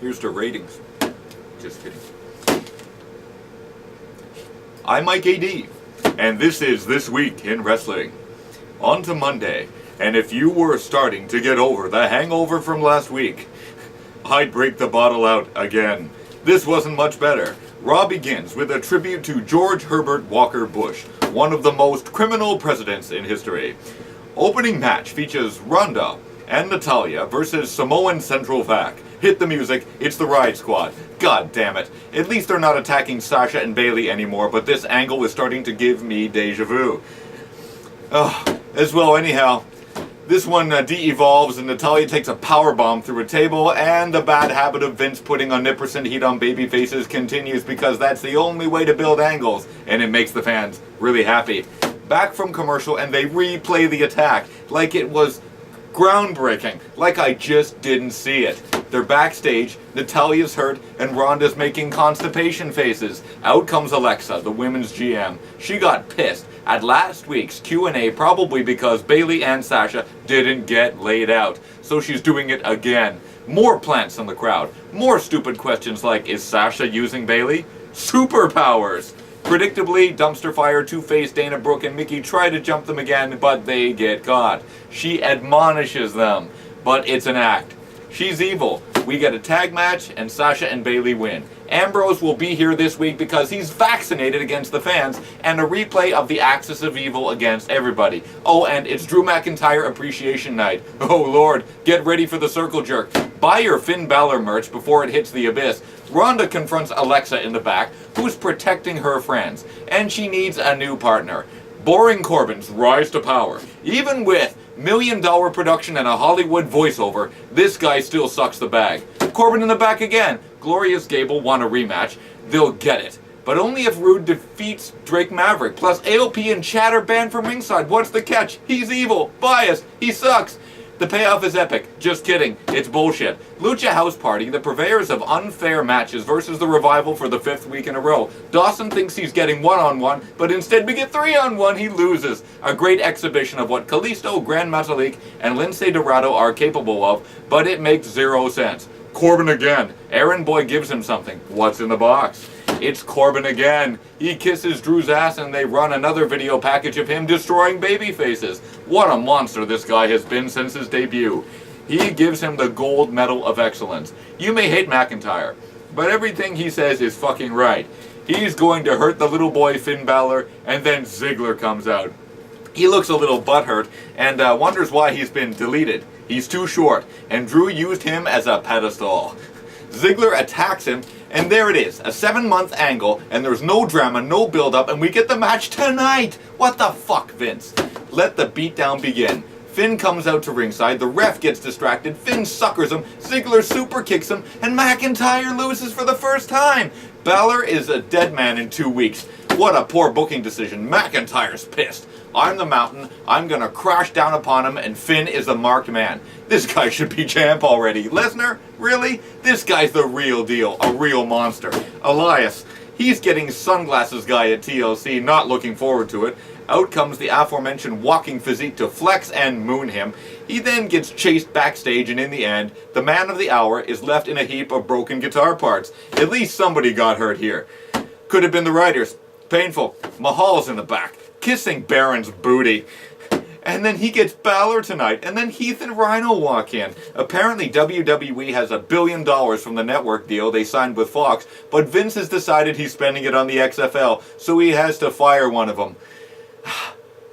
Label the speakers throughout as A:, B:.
A: Here's the ratings. Just kidding. I'm Mike AD, and this is This Week in Wrestling. On to Monday, and if you were starting to get over the hangover from last week, I'd break the bottle out again. This wasn't much better. Raw begins with a tribute to George Herbert Walker Bush, one of the most criminal presidents in history. Opening match features Ronda and Natalya versus Samoan Central Vac. Hit the music, it's the Ride Squad. God damn it. At least they're not attacking Sasha and Bayley anymore, but this angle is starting to give me deja vu. As well, anyhow, this one de-evolves and Natalya takes a powerbomb through a table, and the bad habit of Vince putting omnipresent heat on baby faces continues because that's the only way to build angles, and it makes the fans really happy. Back from commercial, and they replay the attack like it was groundbreaking, like I just didn't see it. They're backstage, Natalya's hurt, and Ronda's making constipation faces. Out comes Alexa, the women's GM. She got pissed at last week's Q&A, probably because Bayley and Sasha didn't get laid out. So she's doing it again. More plants in the crowd. More stupid questions like, is Sasha using Bayley? Superpowers! Predictably, Dumpster Fire, Two-Face, Dana Brooke, and Mickey try to jump them again, but they get caught. She admonishes them, but it's an act. She's evil. We get a tag match, and Sasha and Bayley win. Ambrose will be here this week because he's vaccinated against the fans, and a replay of the Axis of Evil against everybody. Oh, and it's Drew McIntyre Appreciation Night. Oh Lord, get ready for the circle jerk. Buy your Finn Balor merch before it hits the abyss. Ronda confronts Alexa in the back, who's protecting her friends, and she needs a new partner. Boring Corbin's rise to power. Even with $1 million production and a Hollywood voiceover, this guy still sucks the bag. Corbin in the back again. Glorious Gable want a rematch. They'll get it. But only if Rude defeats Drake Maverick. Plus AOP and Chatter banned from ringside. What's the catch? He's evil. Biased. He sucks. The payoff is epic. Just kidding. It's bullshit. Lucha House Party, the purveyors of unfair matches versus the Revival for the 5th week in a row. Dawson thinks he's getting one-on-one, but instead we get 3-on-1. He loses. A great exhibition of what Kalisto, Grand Metalik, and Lince Dorado are capable of, but it makes zero sense. Corbin again. Aaron Boy gives him something. What's in the box? It's Corbin again. He kisses Drew's ass and they run another video package of him destroying baby faces. What a monster this guy has been since his debut. He gives him the gold medal of excellence. You may hate McIntyre, but everything he says is fucking right. He's going to hurt the little boy Finn Balor, and then Ziggler comes out. He looks a little butthurt and wonders why he's been deleted. He's too short, and Drew used him as a pedestal. Ziggler attacks him, and there it is, a 7-month angle, and there's no drama, no build-up, and we get the match tonight! What the fuck, Vince? Let the beatdown begin. Finn comes out to ringside, the ref gets distracted, Finn suckers him, Ziggler super kicks him, and McIntyre loses for the first time! Balor is a dead man in 2 weeks. What a poor booking decision. McIntyre's pissed. I'm the Mountain, I'm gonna crash down upon him, and Finn is the marked man. This guy should be champ already. Lesnar? Really? This guy's the real deal, a real monster. Elias, he's getting sunglasses guy at TLC, not looking forward to it. Out comes the aforementioned walking physique to flex and moon him. He then gets chased backstage, and in the end, the man of the hour is left in a heap of broken guitar parts. At least somebody got hurt here. Could have been the writers. Painful. Mahal's in the back, kissing Baron's booty. And then he gets Balor tonight, and then Heath and Rhino walk in. Apparently WWE has $1 billion from the network deal they signed with Fox, but Vince has decided he's spending it on the XFL, so he has to fire one of them.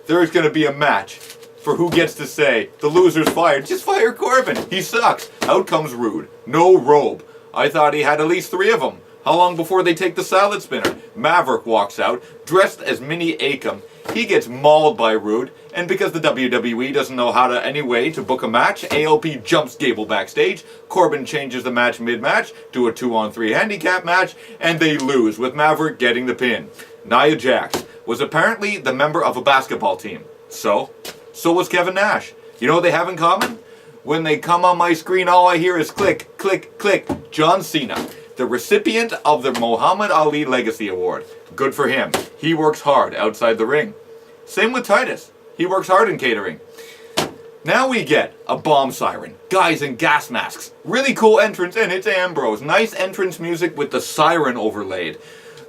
A: There's going to be a match for who gets to say, the loser's fired. Just fire Corbin. He sucks. Out comes Rude. No robe. I thought he had at least 3 of them. How long before they take the salad spinner? Maverick walks out, dressed as Mini Akam. He gets mauled by Rude, and because the WWE doesn't know how to anyway to book a match, AOP jumps Gable backstage, Corbin changes the match mid-match to a 2-on-3 handicap match, and they lose, with Maverick getting the pin. Nia Jax was apparently the member of a basketball team. So was Kevin Nash. You know what they have in common? When they come on my screen, all I hear is click, click, click. John Cena, the recipient of the Muhammad Ali Legacy Award. Good for him. He works hard outside the ring. Same with Titus. He works hard in catering. Now we get a bomb siren, guys in gas masks, really cool entrance, and it's Ambrose. Nice entrance music with the siren overlaid.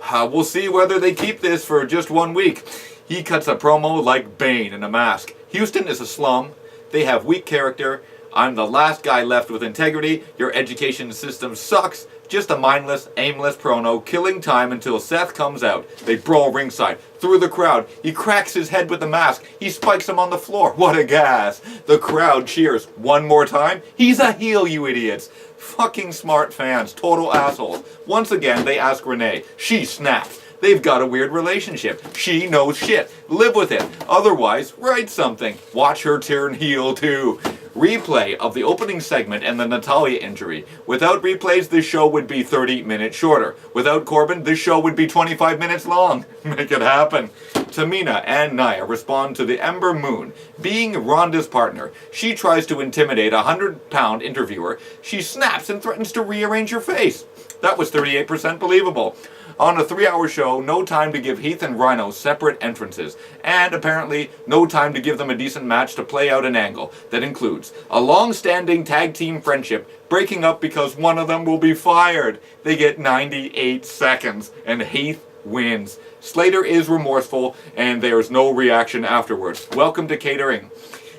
A: We'll see whether they keep this for just 1 week. He cuts a promo like Bane in a mask. Houston is a slum. They have weak character. I'm the last guy left with integrity. Your education system sucks. Just a mindless, aimless promo, killing time until Seth comes out. They brawl ringside, through the crowd. He cracks his head with the mask. He spikes him on the floor. What a gas. The crowd cheers. One more time. He's a heel, you idiots. Fucking smart fans. Total assholes. Once again, they ask Renee. She snaps. They've got a weird relationship. She knows shit. Live with it. Otherwise, write something. Watch her turn heel too. Replay of the opening segment and the Natalya injury. Without replays, this show would be 30 minutes shorter. Without Corbin, this show would be 25 minutes long. Make it happen. Tamina and Nia respond to the Ember Moon being Ronda's partner. She tries to intimidate a 100-pound interviewer. She snaps and threatens to rearrange her face. That was 38% believable. On a 3-hour show, no time to give Heath and Rhino separate entrances, and apparently no time to give them a decent match to play out an angle that includes a long-standing tag team friendship breaking up because one of them will be fired. They get 98 seconds, and Heath wins. Slater is remorseful, and there's no reaction afterwards. Welcome to catering.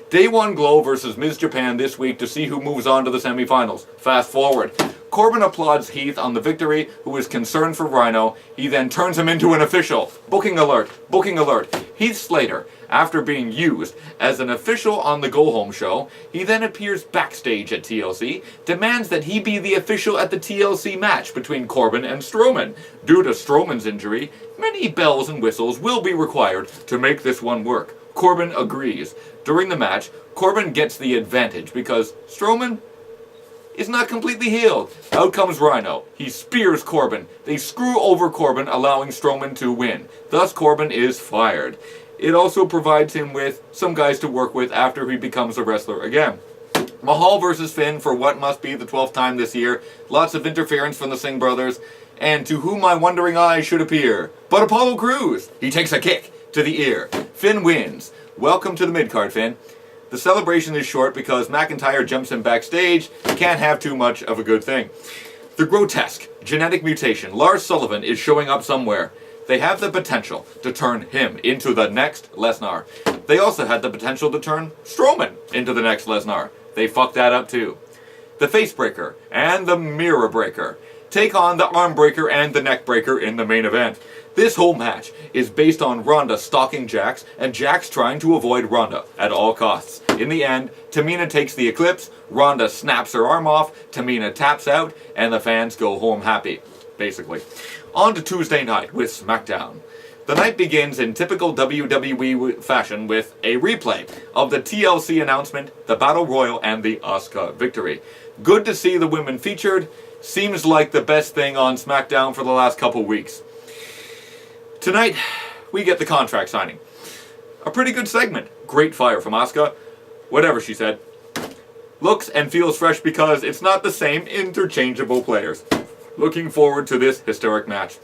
A: Day 1 Glow versus Ms. Japan this week to see who moves on to the semifinals. Fast forward. Corbin applauds Heath on the victory, who is concerned for Rhino. He then turns him into an official. Booking alert. Booking alert. Heath Slater, after being used as an official on the Go Home show, he then appears backstage at TLC, demands that he be the official at the TLC match between Corbin and Strowman. Due to Strowman's injury, many bells and whistles will be required to make this one work. Corbin agrees. During the match, Corbin gets the advantage because Strowman is not completely healed. Out comes Rhino. He spears Corbin. They screw over Corbin, allowing Strowman to win. Thus, Corbin is fired. It also provides him with some guys to work with after he becomes a wrestler again. Mahal versus Finn for what must be the 12th time this year. Lots of interference from the Singh brothers. And to whom my wondering eyes should appear. But Apollo Crews. He takes a kick to the ear. Finn wins. Welcome to the mid-card, Finn. The celebration is short because McIntyre jumps in backstage. Can't have too much of a good thing. The grotesque genetic mutation. Lars Sullivan is showing up somewhere. They have the potential to turn him into the next Lesnar. They also had the potential to turn Strowman into the next Lesnar. They fucked that up too. The Face Breaker and the Mirror Breaker take on the Arm Breaker and the Neck Breaker in the main event. This whole match is based on Ronda stalking Jax and Jax trying to avoid Ronda at all costs. In the end, Tamina takes the Eclipse, Ronda snaps her arm off, Tamina taps out, and the fans go home happy, basically. On to Tuesday night with Smackdown. The night begins in typical WWE fashion with a replay of the TLC announcement, the Battle Royal, and the Asuka victory. Good to see the women featured. Seems like the best thing on SmackDown for the last couple weeks. Tonight, we get the contract signing. A pretty good segment. Great fire from Asuka. Whatever she said. Looks and feels fresh because it's not the same interchangeable players. Looking forward to this historic match.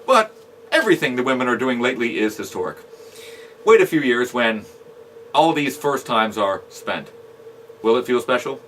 A: But everything the women are doing lately is historic. Wait a few years when all these first times are spent. Will it feel special?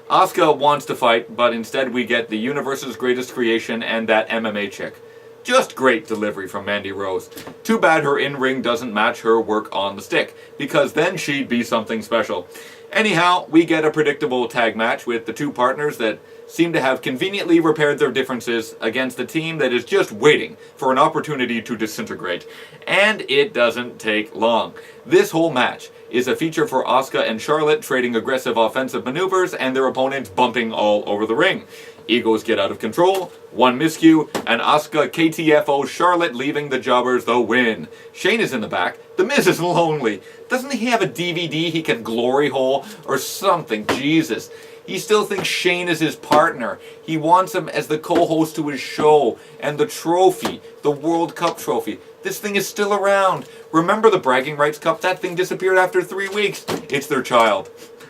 A: Asuka wants to fight, but instead we get the universe's greatest creation and that MMA chick. Just great delivery from Mandy Rose. Too bad her in-ring doesn't match her work on the stick, because then she'd be something special. Anyhow, we get a predictable tag match with the two partners that seem to have conveniently repaired their differences against a team that is just waiting for an opportunity to disintegrate. And it doesn't take long. This whole match is a feature for Asuka and Charlotte trading aggressive offensive maneuvers and their opponents bumping all over the ring. Egos get out of control, one miscue, and Asuka KTFO Charlotte leaving the jobbers the win. Shane is in the back. The Miz is lonely. Doesn't he have a DVD he can glory hole or something? Jesus. He still thinks Shane is his partner. He wants him as the co-host to his show. And the trophy, the World Cup trophy, this thing is still around. Remember the Bragging Rights Cup? That thing disappeared after 3 weeks. It's their child.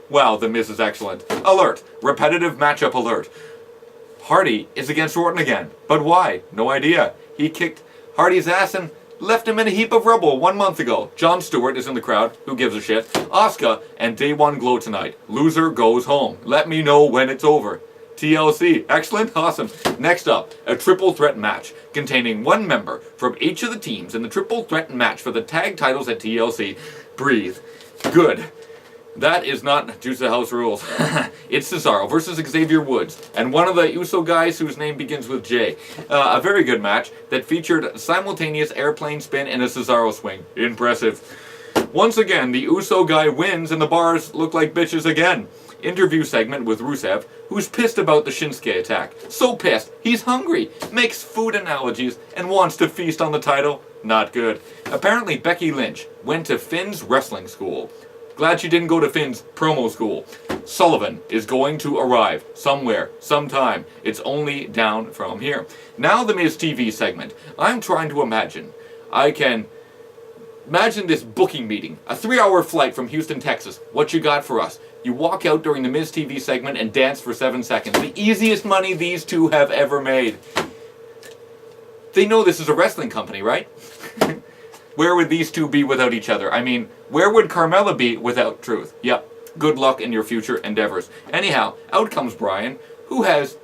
A: Wow, the Miz is excellent. Alert. Repetitive matchup alert. Hardy is against Orton again. But why? No idea. He kicked Hardy's ass and left him in a heap of rubble 1 month ago. Jon Stewart is in the crowd. Who gives a shit? Asuka and Day One glow tonight. Loser goes home. Let me know when it's over. TLC. Excellent. Awesome. Next up, a triple threat match containing one member from each of the teams in the triple threat match for the tag titles at TLC. Breathe. Good. That is not Juice of House Rules. It's Cesaro versus Xavier Woods and one of the Uso guys whose name begins with J. A very good match that featured simultaneous airplane spin and a Cesaro swing. Impressive. Once again, the Uso guy wins and the bars look like bitches again. Interview segment with Rusev, who's pissed about the Shinsuke attack. So pissed, he's hungry, makes food analogies, and wants to feast on the title. Not good. Apparently Becky Lynch went to Finn's wrestling school. Glad she didn't go to Finn's promo school. Sullivan is going to arrive somewhere, sometime. It's only down from here. Now the Miz TV segment. I'm trying to imagine. I can imagine this booking meeting. A 3-hour flight from Houston, Texas. What you got for us? You walk out during the Miz TV segment and dance for 7 seconds. The easiest money these two have ever made. They know this is a wrestling company, right? Where would these two be without each other? I mean, where would Carmella be without Truth? Yep. Good luck in your future endeavors. Anyhow, out comes Bryan, who has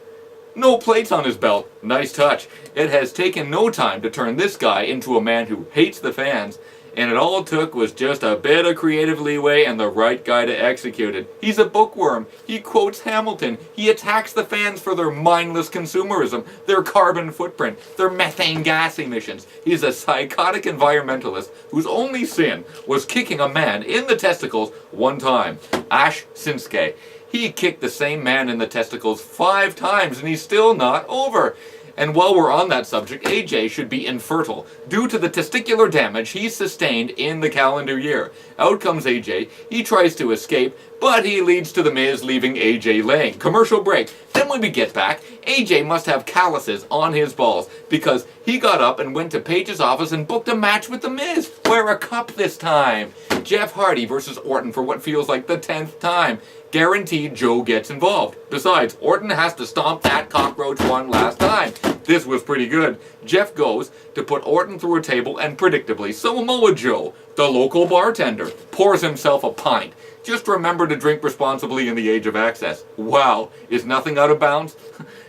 A: no plates on his belt. Nice touch. It has taken no time to turn this guy into a man who hates the fans, and it all took was just a bit of creative leeway and the right guy to execute it. He's a bookworm. He quotes Hamilton. He attacks the fans for their mindless consumerism, their carbon footprint, their methane gas emissions. He's a psychotic environmentalist whose only sin was kicking a man in the testicles one time. Ash Shinsuke. He kicked the same man in the testicles 5 times and he's still not over. And while we're on that subject, AJ should be infertile due to the testicular damage he sustained in the calendar year. Out comes AJ, he tries to escape, but he leads to The Miz leaving AJ laying. Commercial break. Then when we get back, AJ must have calluses on his balls because he got up and went to Paige's office and booked a match with The Miz. Wear a cup this time. Jeff Hardy versus Orton for what feels like the 10th time. Guaranteed Joe gets involved. Besides, Orton has to stomp that cockroach one last time. This was pretty good. Jeff goes to put Orton through a table and predictably, Samoa Joe, the local bartender, pours himself a pint. Just remember to drink responsibly in the age of access. Wow, is nothing out of bounds?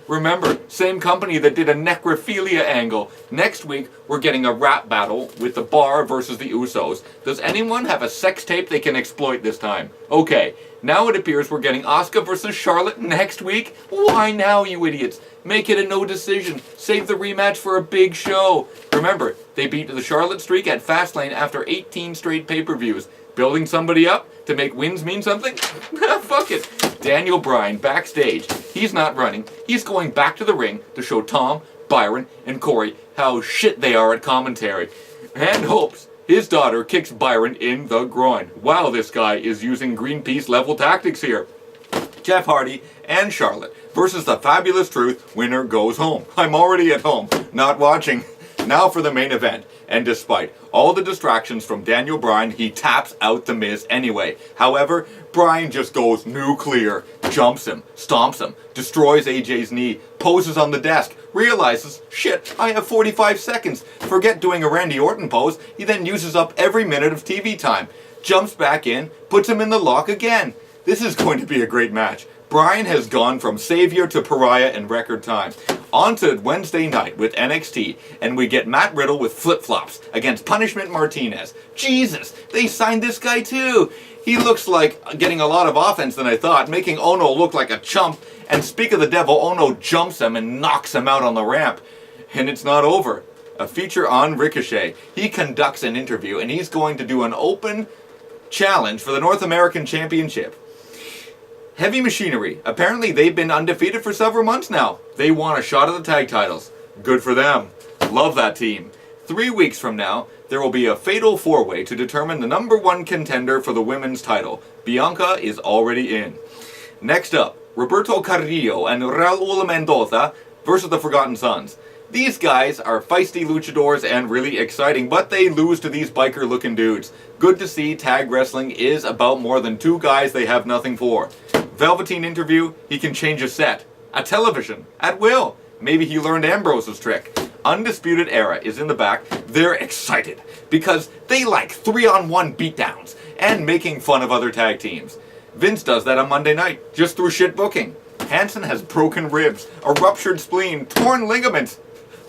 A: Remember, same company that did a necrophilia angle. Next week, we're getting a rap battle with the Bar versus the Usos. Does anyone have a sex tape they can exploit this time? Okay, now it appears we're getting Asuka versus Charlotte next week. Why now, you idiots? Make it a no decision. Save the rematch for a big show. Remember, they beat the Charlotte streak at Fastlane after 18 straight pay-per-views. Building somebody up to make wins mean something? Fuck it. Daniel Bryan backstage. He's not running. He's going back to the ring to show Tom, Byron, and Corey how shit they are at commentary. And hopes his daughter kicks Byron in the groin. Wow, this guy is using Greenpeace level tactics here. Jeff Hardy and Charlotte versus the Fabulous Truth. Winner goes home. I'm already at home, not watching. Now for the main event. And despite all the distractions from Daniel Bryan, he taps out The Miz anyway. However, Bryan just goes nuclear, jumps him, stomps him, destroys AJ's knee, poses on the desk, realizes, shit, I have 45 seconds. Forget doing a Randy Orton pose. He then uses up every minute of TV time, jumps back in, puts him in the lock again. This is going to be a great match. Bryan has gone from savior to pariah in record time. On to Wednesday night with NXT, and we get Matt Riddle with flip-flops against Punishment Martinez. Jesus, they signed this guy too. He looks like getting a lot of offense than I thought, making Ono look like a chump. And speak of the devil, Ono jumps him and knocks him out on the ramp. And it's not over. A feature on Ricochet. He conducts an interview, and he's going to do an open challenge for the North American Championship. Heavy Machinery. Apparently they've been undefeated for several months now. They want a shot at the tag titles. Good for them. Love that team. 3 weeks from now, there will be a fatal 4-way to determine the #1 contender for the women's title. Bianca is already in. Next up, Roberto Carrillo and Raul Mendoza versus the Forgotten Sons. These guys are feisty luchadors and really exciting, but they lose to these biker-looking dudes. Good to see tag wrestling is about more than 2 guys they have nothing for. Velveteen interview, he can change a set. A television, at will. Maybe he learned Ambrose's trick. Undisputed Era is in the back. They're excited because they like 3-on-1 beatdowns and making fun of other tag teams. Vince does that on Monday night, just through shit booking. Hansen has broken ribs, a ruptured spleen, torn ligaments.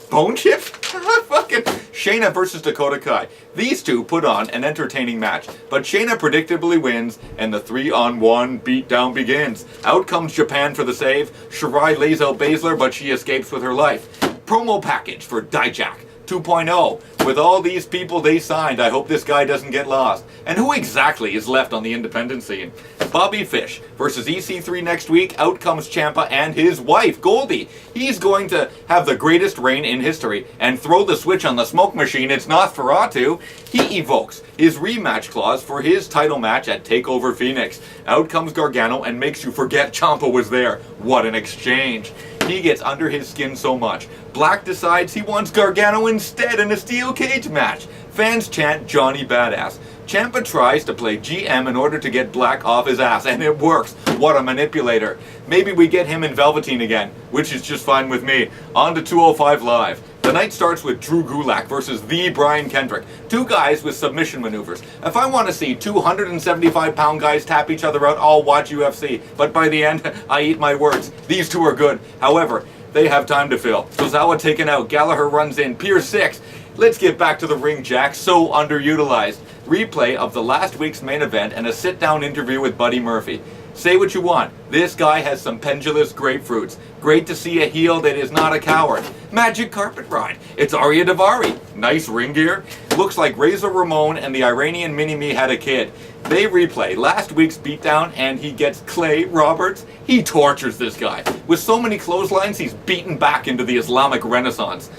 A: Bone chip? Fucking Shayna versus Dakota Kai. These two put on an entertaining match, but Shayna predictably wins, and the 3-on-1 beatdown begins. Out comes Japan for the save. Shirai lays out Baszler, but she escapes with her life. Promo package for Dijak 2.0. With all these people they signed, I hope this guy doesn't get lost. And who exactly is left on the independent scene? Bobby Fish versus EC3 next week. Out comes Ciampa and his wife, Goldie. He's going to have the greatest reign in history and throw the switch on the smoke machine. It's Nosferatu. He evokes his rematch clause for his title match at TakeOver Phoenix. Out comes Gargano and makes you forget Ciampa was there. What an exchange. He gets under his skin so much. Black decides he wants Gargano instead in a steel cage match. Fans chant Johnny Badass. Ciampa tries to play GM in order to get Black off his ass, and it works. What a manipulator. Maybe we get him in Velveteen again, which is just fine with me. On to 205 Live. The night starts with Drew Gulak versus the Brian Kendrick. Two guys with submission maneuvers. If I want to see 275-pound guys tap each other out, I'll watch UFC. But by the end, I eat my words. These two are good. However, they have time to fill. Tozawa taken out. Gallagher runs in. Pier 6. Let's get back to the ring, Jack. So underutilized. Replay of the last week's main event and a sit-down interview with Buddy Murphy. Say what you want. This guy has some pendulous grapefruits. Great to see a heel that is not a coward. Magic carpet ride. It's Arya Daivari. Nice ring gear. Looks like Razor Ramon and the Iranian Mini-Me had a kid. They replay last week's beatdown and he gets Clay Roberts. He tortures this guy. With so many clotheslines, he's beaten back into the Islamic Renaissance.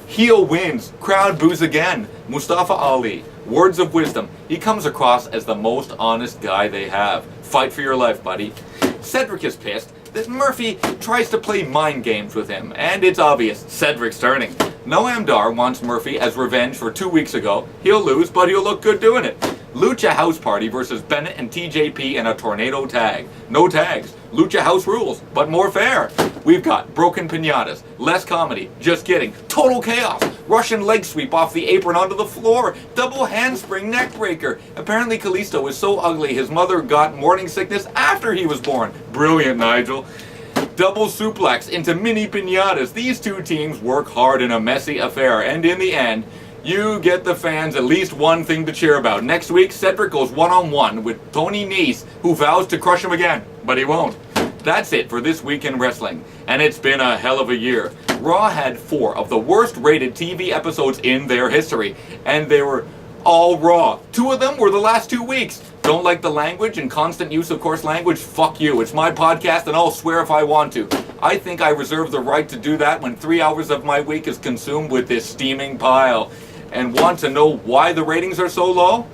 A: Heel wins. Crowd boos again. Mustafa Ali. Words of wisdom. He comes across as the most honest guy they have. Fight for your life, buddy. Cedric is pissed that Murphy tries to play mind games with him, and it's obvious, Cedric's turning. Noam Dar wants Murphy as revenge for 2 weeks ago. He'll lose, but he'll look good doing it. Lucha House Party versus Bennett and TJP in a tornado tag. No tags. Lucha House rules, but more fair. We've got broken piñatas, less comedy, just kidding, total chaos, Russian leg sweep off the apron onto the floor, double handspring neck breaker. Apparently Kalisto is so ugly his mother got morning sickness after he was born. Brilliant, Nigel. Double suplex into mini piñatas. These two teams work hard in a messy affair, and in the end, you get the fans at least one thing to cheer about. Next week, Cedric goes one-on-one with Tony Nese, who vows to crush him again, but he won't. That's it for this week in wrestling, and it's been a hell of a year. Raw had 4 of the worst rated TV episodes in their history, and they were all Raw. 2 of them were the last 2 weeks. Don't like the language and constant use of coarse language? Fuck you. It's my podcast and I'll swear if I want to. I think I reserve the right to do that when 3 hours of my week is consumed with this steaming pile. And want to know why the ratings are so low?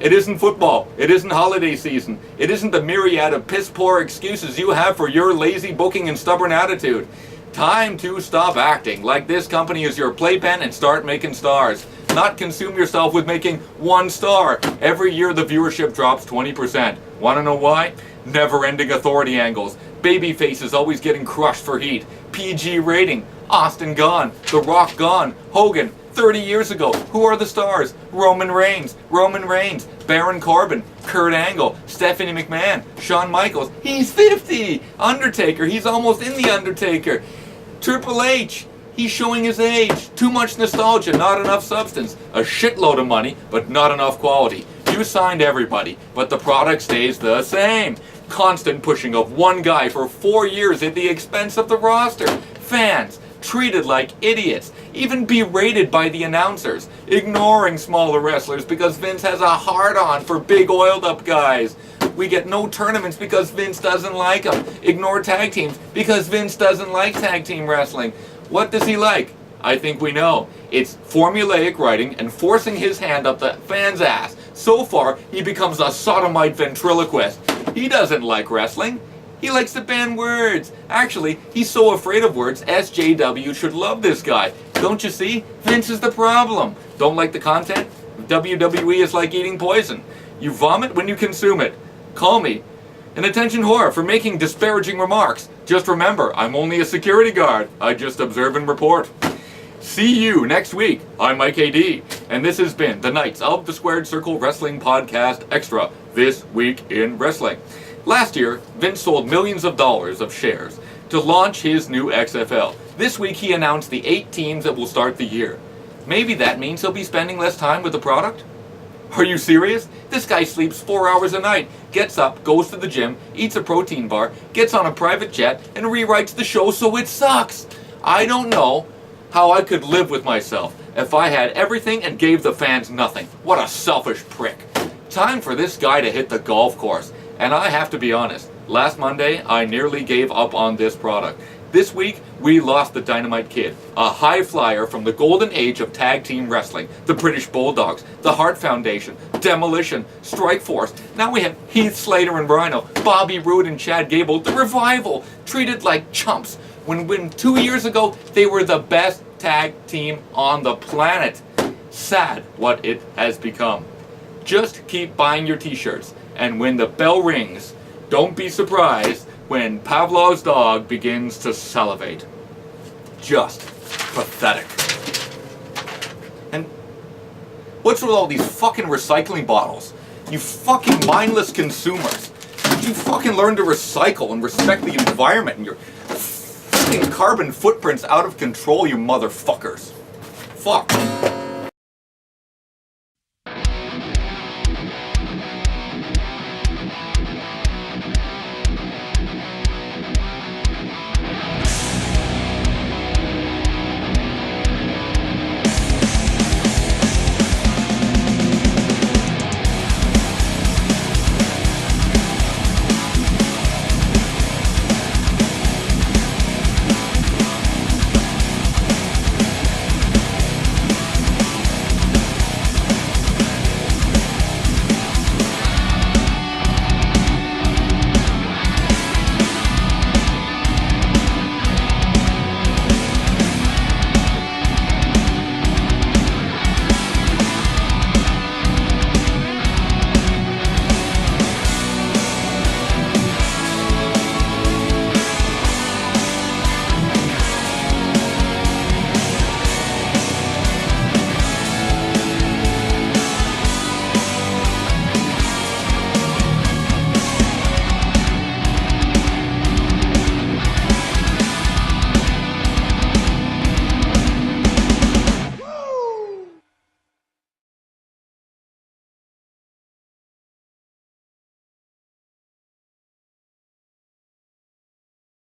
A: It isn't football. It isn't holiday season. It isn't the myriad of piss-poor excuses you have for your lazy booking and stubborn attitude. Time to stop acting like this company is your playpen and start making stars. Not consume yourself with making 1 star. Every year the viewership drops 20%. Want to know why? Never-ending authority angles. Baby faces always getting crushed for heat. PG rating. Austin gone. The Rock gone. Hogan. 30 years ago, who are the stars? Roman Reigns, Baron Corbin, Kurt Angle, Stephanie McMahon, Shawn Michaels. He's 50! Undertaker, he's almost in The Undertaker. Triple H, he's showing his age. Too much nostalgia, not enough substance. A shitload of money, but not enough quality. You signed everybody, but the product stays the same. Constant pushing of one guy for 4 years at the expense of the roster. Fans treated like idiots, even berated by the announcers, ignoring smaller wrestlers because Vince has a hard-on for big oiled-up guys. We get no tournaments because Vince doesn't like them. Ignore tag teams because Vince doesn't like tag team wrestling. What does he like? I think we know. It's formulaic writing and forcing his hand up the fan's ass. So far, he becomes a sodomite ventriloquist. He doesn't like wrestling. He likes to ban words. Actually, he's so afraid of words, SJW should love this guy. Don't you see? Vince is the problem. Don't like the content? WWE is like eating poison. You vomit when you consume it. Call me an attention whore for making disparaging remarks. Just remember, I'm only a security guard. I just observe and report. See you next week. I'm Mike AD, and this has been the Knights of the Squared Circle Wrestling Podcast Extra, This Week in Wrestling. Last year, Vince sold millions of dollars of shares to launch his new XFL. This week he announced the 8 teams that will start the year. Maybe that means he'll be spending less time with the product? Are you serious? This guy sleeps 4 hours a night, gets up, goes to the gym, eats a protein bar, gets on a private jet, and rewrites the show so it sucks. I don't know how I could live with myself if I had everything and gave the fans nothing. What a selfish prick. Time for this guy to hit the golf course. And I have to be honest, last Monday I nearly gave up on this product. This week, we lost the Dynamite Kid, a high flyer from the golden age of tag team wrestling, the British Bulldogs, the Hart Foundation, Demolition, Strikeforce. Now we have Heath Slater and Rhino, Bobby Roode and Chad Gable, the Revival, treated like chumps, when 2 years ago, they were the best tag team on the planet. Sad what it has become. Just keep buying your t-shirts, and when the bell rings, don't be surprised when Pavlov's dog begins to salivate. Just pathetic. And what's with all these fucking recycling bottles? You fucking mindless consumers. Did you fucking learn to recycle and respect the environment and your fucking carbon footprint's out of control, you motherfuckers? Fuck.